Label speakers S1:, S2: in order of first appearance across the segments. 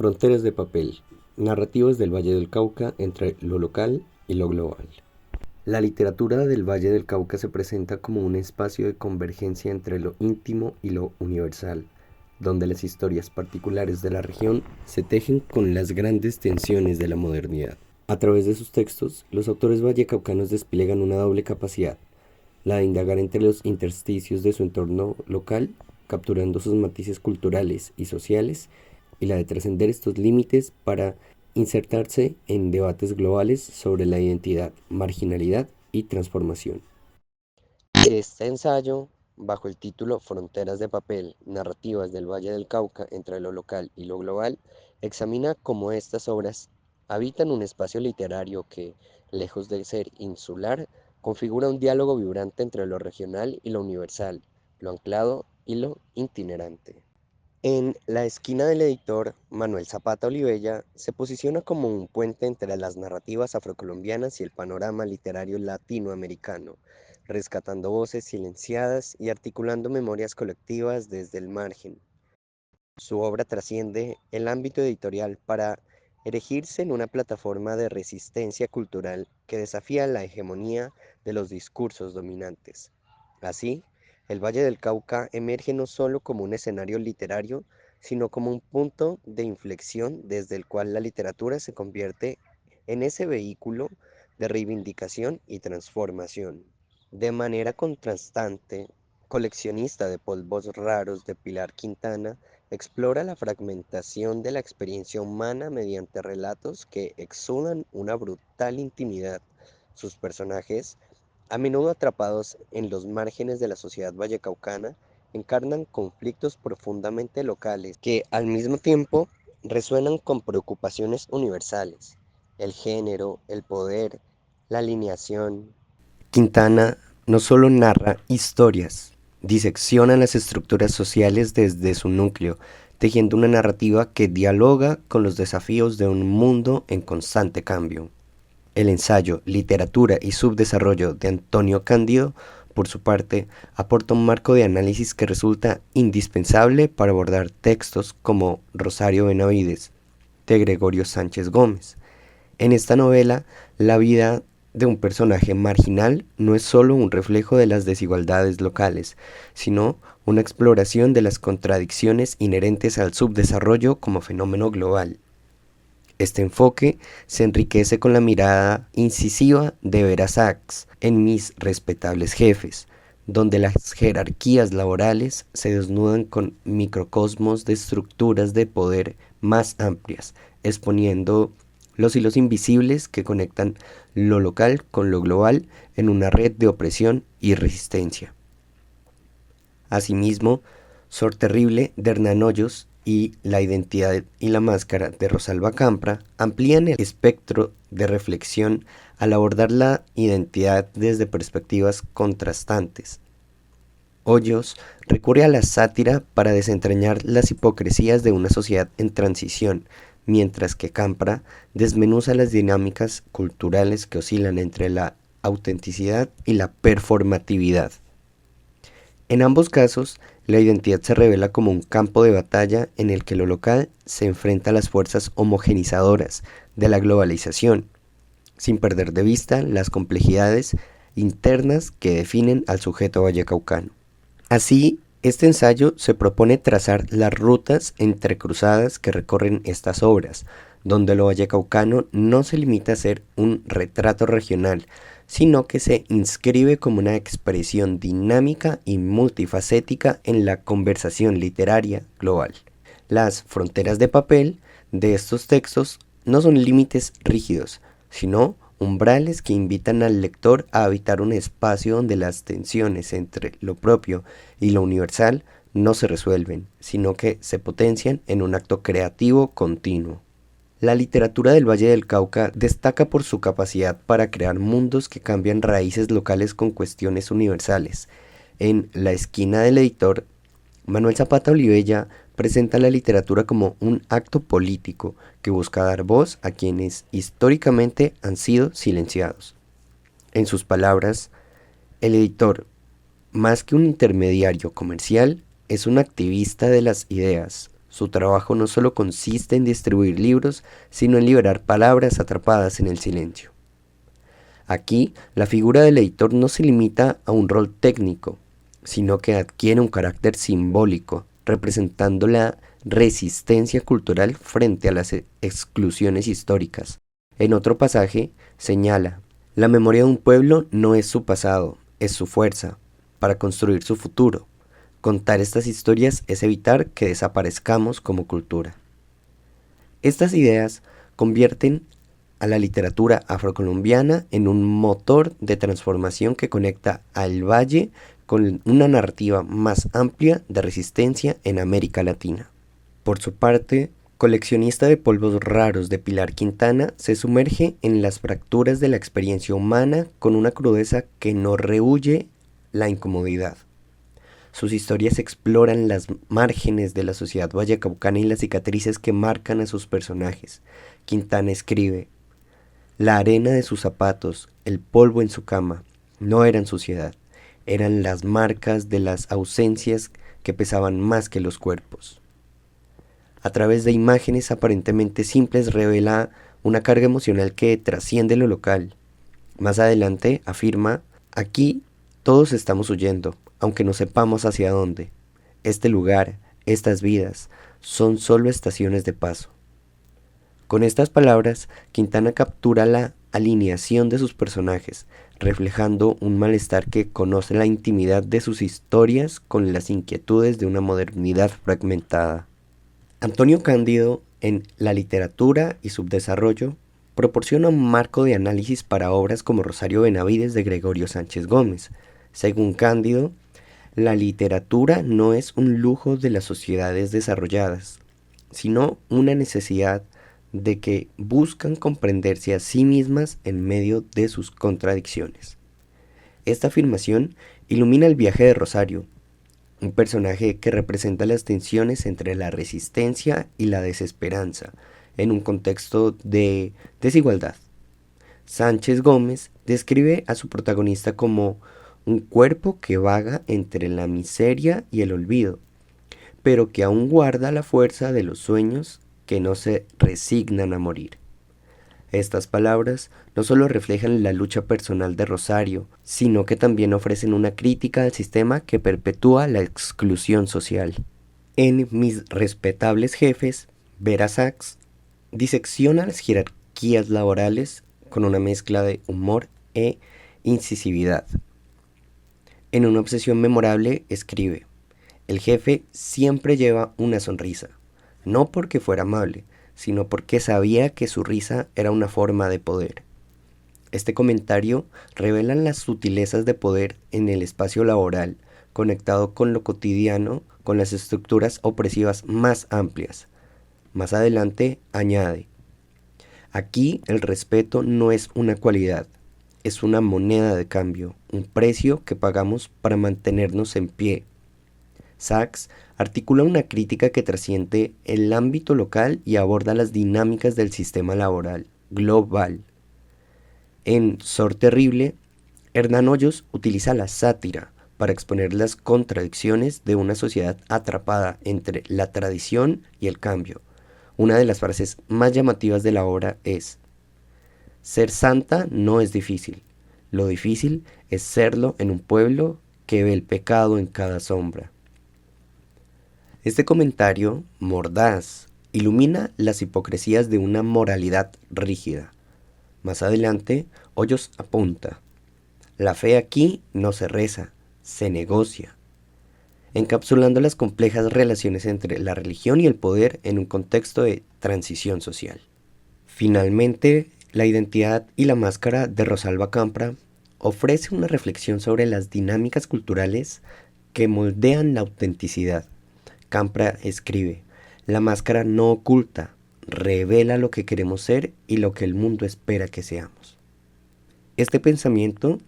S1: Fronteras de papel. Narrativas del Valle del Cauca entre lo local y lo global. La literatura del Valle del Cauca se presenta como un espacio de convergencia entre lo íntimo y lo universal, donde las historias particulares de la región se tejen con las grandes tensiones de la modernidad. A través de sus textos, los autores vallecaucanos despliegan una doble capacidad, la de indagar entre los intersticios de su entorno local, capturando sus matices culturales y sociales, y la de trascender estos límites para insertarse en debates globales sobre la identidad, marginalidad y transformación. Este ensayo, bajo el título Fronteras de papel, narrativas del Valle del Cauca entre lo local y lo global, examina cómo estas obras habitan un espacio literario que, lejos de ser insular, configura un diálogo vibrante entre lo regional y lo universal, lo anclado y lo itinerante. En la esquina del editor, Manuel Zapata Olivella se posiciona como un puente entre las narrativas afrocolombianas y el panorama literario latinoamericano, rescatando voces silenciadas y articulando memorias colectivas desde el margen. Su obra trasciende el ámbito editorial para erigirse en una plataforma de resistencia cultural que desafía la hegemonía de los discursos dominantes. Así, el Valle del Cauca emerge no solo como un escenario literario, sino como un punto de inflexión desde el cual la literatura se convierte en ese vehículo de reivindicación y transformación. De manera contrastante, Coleccionista de polvos raros de Pilar Quintana explora la fragmentación de la experiencia humana mediante relatos que exudan una brutal intimidad. Sus personajes, a menudo atrapados en los márgenes de la sociedad vallecaucana, encarnan conflictos profundamente locales que al mismo tiempo resuenan con preocupaciones universales: el género, el poder, la alineación. Quintana no solo narra historias, disecciona las estructuras sociales desde su núcleo, tejiendo una narrativa que dialoga con los desafíos de un mundo en constante cambio. El ensayo Literatura y Subdesarrollo de Antonio Cándido, por su parte, aporta un marco de análisis que resulta indispensable para abordar textos como Rosario Benavides, de Gregorio Sánchez Gómez. En esta novela, la vida de un personaje marginal no es solo un reflejo de las desigualdades locales, sino una exploración de las contradicciones inherentes al subdesarrollo como fenómeno global. Este enfoque se enriquece con la mirada incisiva de Vera Sachs en Mis respetables jefes, donde las jerarquías laborales se desnudan con microcosmos de estructuras de poder más amplias, exponiendo los hilos invisibles que conectan lo local con lo global en una red de opresión y resistencia. Asimismo, Sor Terrible de Hernán Hoyos y La identidad y la máscara de Rosalba Campra amplían el espectro de reflexión al abordar la identidad desde perspectivas contrastantes. Hoyos recurre a la sátira para desentrañar las hipocresías de una sociedad en transición, mientras que Campra desmenuza las dinámicas culturales que oscilan entre la autenticidad y la performatividad. En ambos casos, la identidad se revela como un campo de batalla en el que lo local se enfrenta a las fuerzas homogenizadoras de la globalización, sin perder de vista las complejidades internas que definen al sujeto vallecaucano. Así, este ensayo se propone trazar las rutas entrecruzadas que recorren estas obras, donde lo vallecaucano no se limita a ser un retrato regional, sino que se inscribe como una expresión dinámica y multifacética en la conversación literaria global. Las fronteras de papel de estos textos no son límites rígidos, sino umbrales que invitan al lector a habitar un espacio donde las tensiones entre lo propio y lo universal no se resuelven, sino que se potencian en un acto creativo continuo. La literatura del Valle del Cauca destaca por su capacidad para crear mundos que cambian raíces locales con cuestiones universales. En La esquina del editor, Manuel Zapata Olivella presenta la literatura como un acto político que busca dar voz a quienes históricamente han sido silenciados. En sus palabras, el editor, más que un intermediario comercial, es un activista de las ideas. Su trabajo no solo consiste en distribuir libros, sino en liberar palabras atrapadas en el silencio. Aquí, la figura del editor no se limita a un rol técnico, sino que adquiere un carácter simbólico, representando la resistencia cultural frente a las exclusiones históricas. En otro pasaje, señala, la memoria de un pueblo no es su pasado, es su fuerza, para construir su futuro. Contar estas historias es evitar que desaparezcamos como cultura. Estas ideas convierten a la literatura afrocolombiana en un motor de transformación que conecta al valle con una narrativa más amplia de resistencia en América Latina. Por su parte, coleccionista de polvos raros de Pilar Quintana se sumerge en las fracturas de la experiencia humana con una crudeza que no rehúye la incomodidad. Sus historias exploran las márgenes de la sociedad vallecaucana y las cicatrices que marcan a sus personajes. Quintana escribe, la arena de sus zapatos, el polvo en su cama, no eran suciedad, eran las marcas de las ausencias que pesaban más que los cuerpos. A través de imágenes aparentemente simples revela una carga emocional que trasciende lo local. Más adelante afirma, aquí todos estamos huyendo, aunque no sepamos hacia dónde. Este lugar, estas vidas, son solo estaciones de paso. Con estas palabras, Quintana captura la alineación de sus personajes, reflejando un malestar que conoce la intimidad de sus historias con las inquietudes de una modernidad fragmentada. Antonio Cándido, en La literatura y subdesarrollo, proporciona un marco de análisis para obras como Rosario Benavides de Gregorio Sánchez Gómez. Según Cándido, la literatura no es un lujo de las sociedades desarrolladas, sino una necesidad de que buscan comprenderse a sí mismas en medio de sus contradicciones. Esta afirmación ilumina el viaje de Rosario, un personaje que representa las tensiones entre la resistencia y la desesperanza en un contexto de desigualdad. Sánchez Gómez describe a su protagonista como un cuerpo que vaga entre la miseria y el olvido, pero que aún guarda la fuerza de los sueños que no se resignan a morir. Estas palabras no solo reflejan la lucha personal de Rosario, sino que también ofrecen una crítica al sistema que perpetúa la exclusión social. En Mis respetables jefes, Vera Sachs disecciona las jerarquías laborales con una mezcla de humor e incisividad. En una obsesión memorable escribe, el jefe siempre lleva una sonrisa, no porque fuera amable, sino porque sabía que su risa era una forma de poder. Este comentario revela las sutilezas de poder en el espacio laboral, conectado con lo cotidiano, con las estructuras opresivas más amplias. Más adelante añade, aquí el respeto no es una cualidad, es una moneda de cambio, un precio que pagamos para mantenernos en pie. Sachs articula una crítica que trasciende el ámbito local y aborda las dinámicas del sistema laboral global. En Sor Terrible, Hernán Hoyos utiliza la sátira para exponer las contradicciones de una sociedad atrapada entre la tradición y el cambio. Una de las frases más llamativas de la obra es: ser santa no es difícil, lo difícil es serlo en un pueblo que ve el pecado en cada sombra. Este comentario, mordaz, ilumina las hipocresías de una moralidad rígida. Más adelante, Hoyos apunta, la fe aquí no se reza, se negocia, encapsulando las complejas relaciones entre la religión y el poder en un contexto de transición social. Finalmente, La identidad y la máscara de Rosalba Campra ofrece una reflexión sobre las dinámicas culturales que moldean la autenticidad. Campra escribe, la máscara no oculta, revela lo que queremos ser y lo que el mundo espera que seamos. Este pensamiento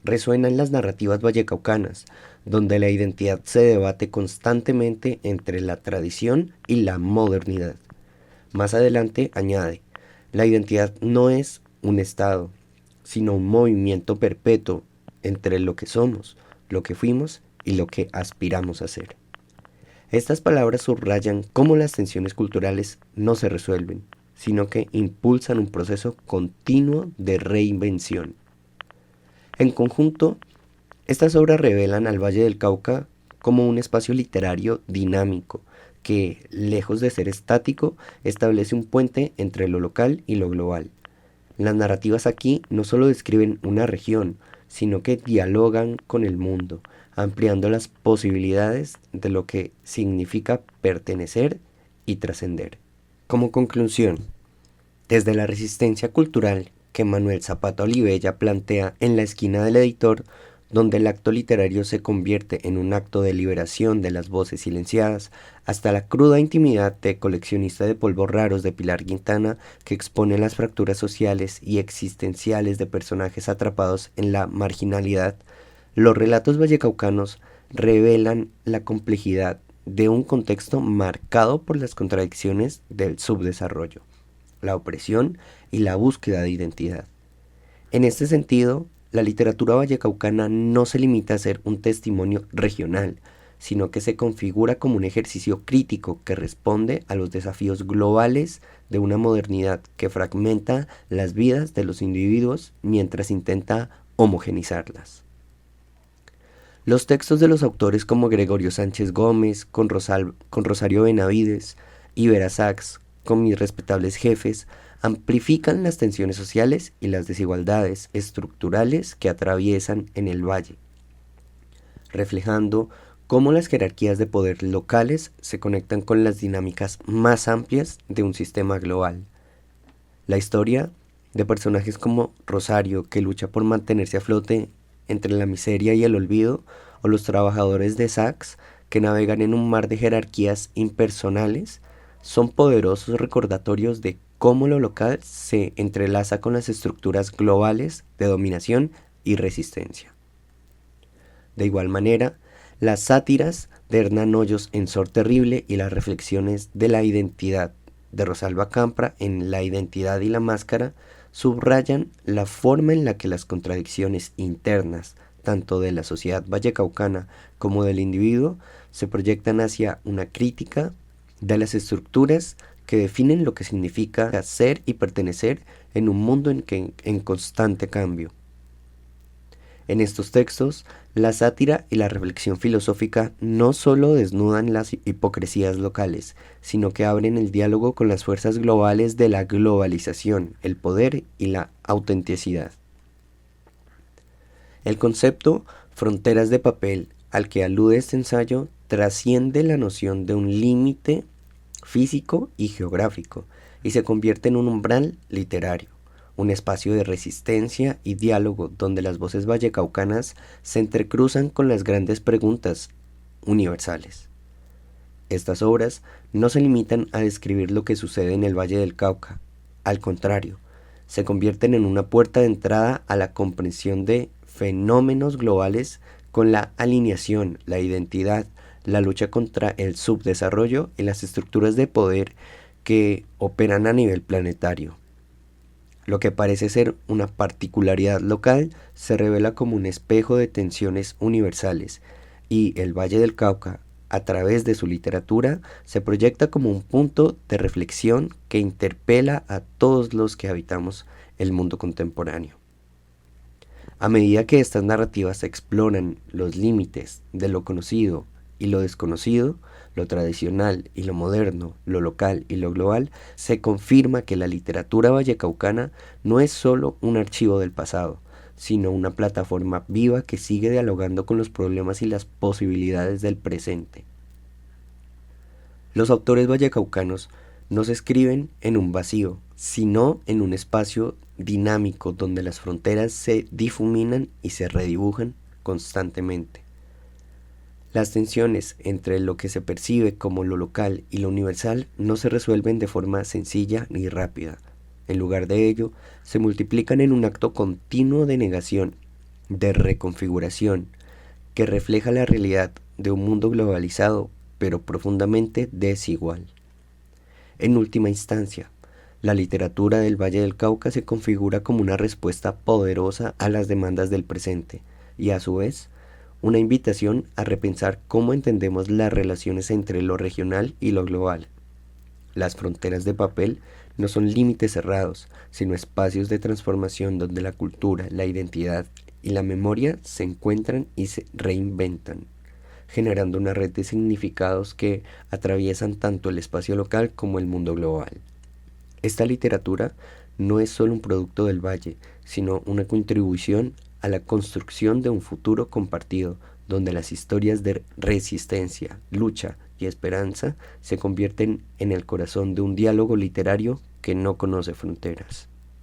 S1: resuena en las narrativas vallecaucanas, donde la identidad se debate constantemente entre la tradición y la modernidad. Más adelante añade, la identidad no es un estado, sino un movimiento perpetuo entre lo que somos, lo que fuimos y lo que aspiramos a ser. Estas palabras subrayan cómo las tensiones culturales no se resuelven, sino que impulsan un proceso continuo de reinvención. En conjunto, estas obras revelan al Valle del Cauca como un espacio literario dinámico que, lejos de ser estático, establece un puente entre lo local y lo global. Las narrativas aquí no solo describen una región, sino que dialogan con el mundo, ampliando las posibilidades de lo que significa pertenecer y trascender. Como conclusión, desde la resistencia cultural que Manuel Zapata Olivella plantea en La esquina del editor, donde el acto literario se convierte en un acto de liberación de las voces silenciadas, hasta la cruda intimidad de Coleccionista de polvos raros de Pilar Quintana, que expone las fracturas sociales y existenciales de personajes atrapados en la marginalidad, los relatos vallecaucanos revelan la complejidad de un contexto marcado por las contradicciones del subdesarrollo, la opresión y la búsqueda de identidad. En este sentido, la literatura vallecaucana no se limita a ser un testimonio regional, sino que se configura como un ejercicio crítico que responde a los desafíos globales de una modernidad que fragmenta las vidas de los individuos mientras intenta homogenizarlas. Los textos de los autores como Gregorio Sánchez Gómez, con Rosario Benavides, y Vera Sachs, con Mis respetables jefes, amplifican las tensiones sociales y las desigualdades estructurales que atraviesan en el valle, reflejando cómo las jerarquías de poder locales se conectan con las dinámicas más amplias de un sistema global. La historia de personajes como Rosario, que lucha por mantenerse a flote entre la miseria y el olvido, o los trabajadores de Sachs, que navegan en un mar de jerarquías impersonales, son poderosos recordatorios de cómo lo local se entrelaza con las estructuras globales de dominación y resistencia. De igual manera, las sátiras de Hernán Hoyos en Sor Terrible y las reflexiones de la identidad de Rosalba Campra en La identidad y la máscara subrayan la forma en la que las contradicciones internas, tanto de la sociedad vallecaucana como del individuo, se proyectan hacia una crítica de las estructuras que definen lo que significa ser y pertenecer en un mundo en constante cambio. En estos textos, la sátira y la reflexión filosófica no solo desnudan las hipocresías locales, sino que abren el diálogo con las fuerzas globales de la globalización, el poder y la autenticidad. El concepto fronteras de papel al que alude este ensayo trasciende la noción de un límite físico y geográfico y se convierte en un umbral literario, un espacio de resistencia y diálogo donde las voces vallecaucanas se entrecruzan con las grandes preguntas universales. Estas obras no se limitan a describir lo que sucede en el Valle del Cauca, al contrario, se convierten en una puerta de entrada a la comprensión de fenómenos globales con la alineación, la identidad, la lucha contra el subdesarrollo y las estructuras de poder que operan a nivel planetario. Lo que parece ser una particularidad local se revela como un espejo de tensiones universales, y el Valle del Cauca, a través de su literatura, se proyecta como un punto de reflexión que interpela a todos los que habitamos el mundo contemporáneo. A medida que estas narrativas exploran los límites de lo conocido y lo desconocido, lo tradicional y lo moderno, lo local y lo global, se confirma que la literatura vallecaucana no es solo un archivo del pasado, sino una plataforma viva que sigue dialogando con los problemas y las posibilidades del presente. Los autores vallecaucanos no se escriben en un vacío, sino en un espacio dinámico donde las fronteras se difuminan y se redibujan constantemente. Las tensiones entre lo que se percibe como lo local y lo universal no se resuelven de forma sencilla ni rápida. En lugar de ello, se multiplican en un acto continuo de negación, de reconfiguración, que refleja la realidad de un mundo globalizado, pero profundamente desigual. En última instancia, la literatura del Valle del Cauca se configura como una respuesta poderosa a las demandas del presente y, a su vez, una invitación a repensar cómo entendemos las relaciones entre lo regional y lo global. Las fronteras de papel no son límites cerrados, sino espacios de transformación donde la cultura, la identidad y la memoria se encuentran y se reinventan, generando una red de significados que atraviesan tanto el espacio local como el mundo global. Esta literatura no es solo un producto del valle, sino una contribución a la construcción de un futuro compartido, donde las historias de resistencia, lucha y esperanza se convierten en el corazón de un diálogo literario que no conoce fronteras.